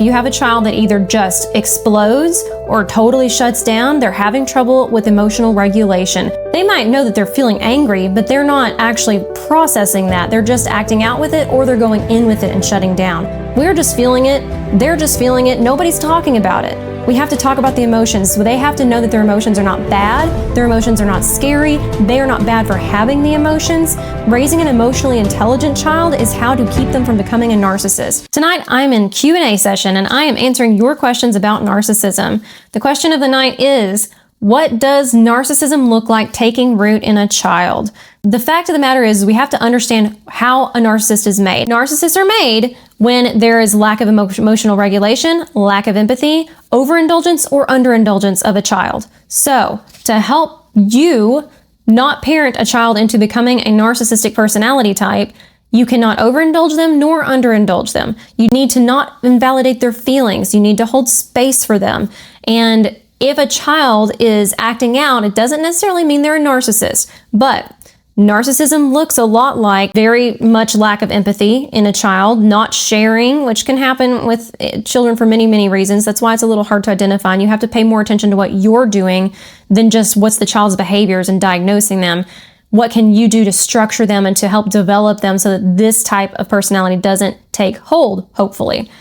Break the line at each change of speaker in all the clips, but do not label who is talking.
you have a child that either just explodes or totally shuts down, they're having trouble with emotional regulation. They might know that they're feeling angry, but they're not actually processing that. They're just acting out with it, or they're going in with it and shutting down. We're just feeling it. They're just feeling it. Nobody's talking about it. We have to talk about the emotions. So they have to know that their emotions are not bad. Their emotions are not scary. They are not bad for having the emotions. Raising an emotionally intelligent child is how to keep them from becoming a narcissist. Tonight, I'm in Q&A session, and I am answering your questions about narcissism. The question of the night is, what does narcissism look like taking root in a child? The fact of the matter is we have to understand how a narcissist is made. Narcissists are made when there is lack of emotional regulation, lack of empathy, overindulgence, or underindulgence of a child. So, to help you not parent a child into becoming a narcissistic personality type, you cannot overindulge them nor underindulge them. You need to not invalidate their feelings. You need to hold space for them. And if a child is acting out, it doesn't necessarily mean they're a narcissist, but narcissism looks a lot like very much lack of empathy in a child, not sharing, which can happen with children for many, many reasons. That's why it's a little hard to identify, and you have to pay more attention to what you're doing than just what's the child's behaviors and diagnosing them. What can you do to structure them and to help develop them so that this type of personality doesn't take hold, hopefully.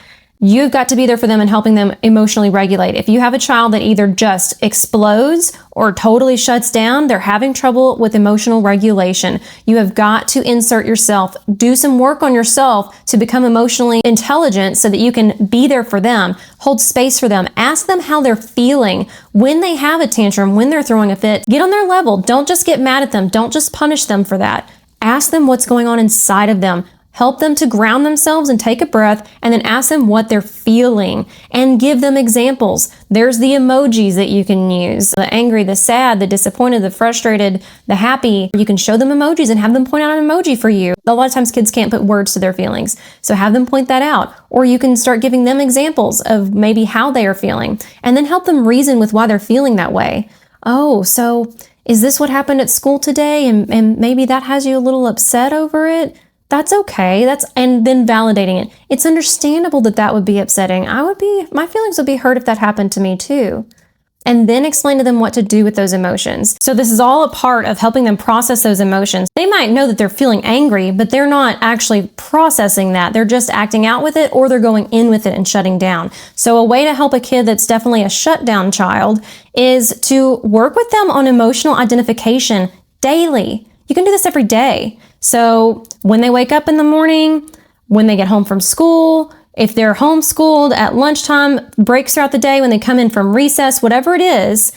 You've got to be there for them and helping them emotionally regulate. If you have a child that either just explodes or totally shuts down, they're having trouble with emotional regulation. You have got to insert yourself, do some work on yourself to become emotionally intelligent so that you can be there for them, hold space for them, ask them how they're feeling when they have a tantrum, when they're throwing a fit. Get on their level. Don't just get mad at them. Don't just punish them for that. Ask them what's going on inside of them. Help them to ground themselves and take a breath, and then ask them what they're feeling and give them examples. There's the emojis that you can use. The angry, the sad, the disappointed, the frustrated, the happy. You can show them emojis and have them point out an emoji for you. A lot of times kids can't put words to their feelings, so have them point that out. Or you can start giving them examples of maybe how they are feeling, and then help them reason with why they're feeling that way. Oh, so is this what happened at school today? And maybe that has you a little upset over it? That's okay. And then validating it. It's understandable that would be upsetting. My feelings would be hurt if that happened to me too. And then explain to them what to do with those emotions. So this is all a part of helping them process those emotions. They might know that they're feeling angry, but they're not actually processing that. They're just acting out with it, or they're going in with it and shutting down. So a way to help a kid that's definitely a shutdown child is to work with them on emotional identification daily. You can do this every day. So when they wake up in the morning, when they get home from school, if they're homeschooled, at lunchtime, breaks throughout the day, when they come in from recess, whatever it is,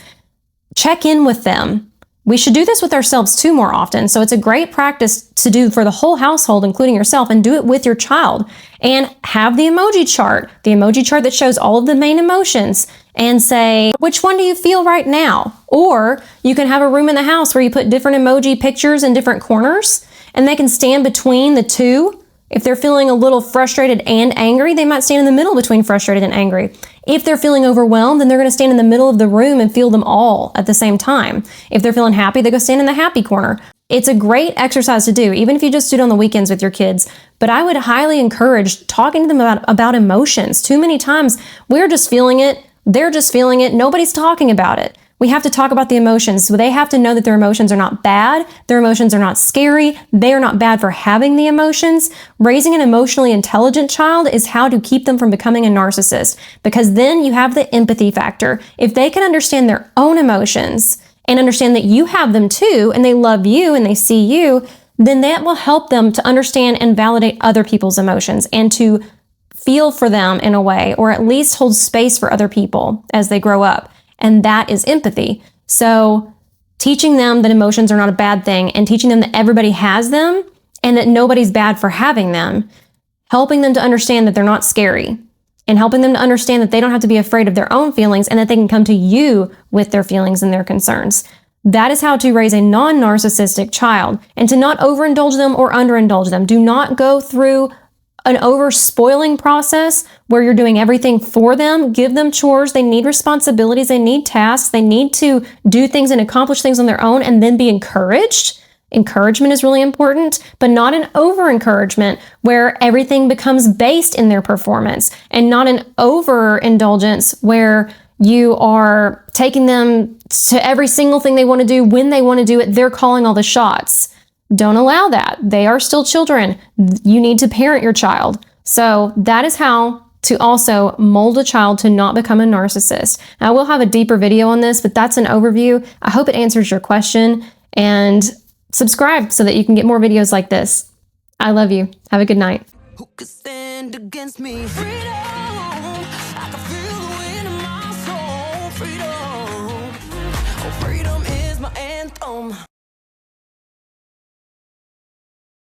check in with them. We should do this with ourselves too more often. So it's a great practice to do for the whole household, including yourself, and do it with your child. And have the emoji chart that shows all of the main emotions, and say, which one do you feel right now? Or you can have a room in the house where you put different emoji pictures in different corners, and they can stand between the two. If they're feeling a little frustrated and angry, they might stand in the middle between frustrated and angry. If they're feeling overwhelmed, then they're going to stand in the middle of the room and feel them all at the same time. If they're feeling happy, they go stand in the happy corner. It's a great exercise to do, even if you just do it on the weekends with your kids. But I would highly encourage talking to them about emotions. Too many times, we're just feeling it. They're just feeling it. Nobody's talking about it. We have to talk about the emotions. So they have to know that their emotions are not bad. Their emotions are not scary. They are not bad for having the emotions. Raising an emotionally intelligent child is how to keep them from becoming a narcissist, because then you have the empathy factor. If they can understand their own emotions and understand that you have them too, and they love you and they see you, then that will help them to understand and validate other people's emotions and to feel for them in a way, or at least hold space for other people as they grow up. And that is empathy. So teaching them that emotions are not a bad thing, and teaching them that everybody has them and that nobody's bad for having them, helping them to understand that they're not scary, and helping them to understand that they don't have to be afraid of their own feelings and that they can come to you with their feelings and their concerns. That is how to raise a non-narcissistic child, and to not overindulge them or underindulge them. Do not go through an over-spoiling process where you're doing everything for them. Give them chores. They need responsibilities. They need tasks. They need to do things and accomplish things on their own and then be encouraged. Encouragement is really important, but not an over-encouragement where everything becomes based in their performance, and not an overindulgence where you are taking them to every single thing they want to do when they want to do it. They're calling all the shots. Don't allow that. They are still children. You need to parent your child. So that is how to also mold a child to not become a narcissist. Now, I will have a deeper video on this, but that's an overview. I hope it answers your question, and subscribe so that you can get more videos like this. I love you. Have a good night.
Who could stand against me? Freedom.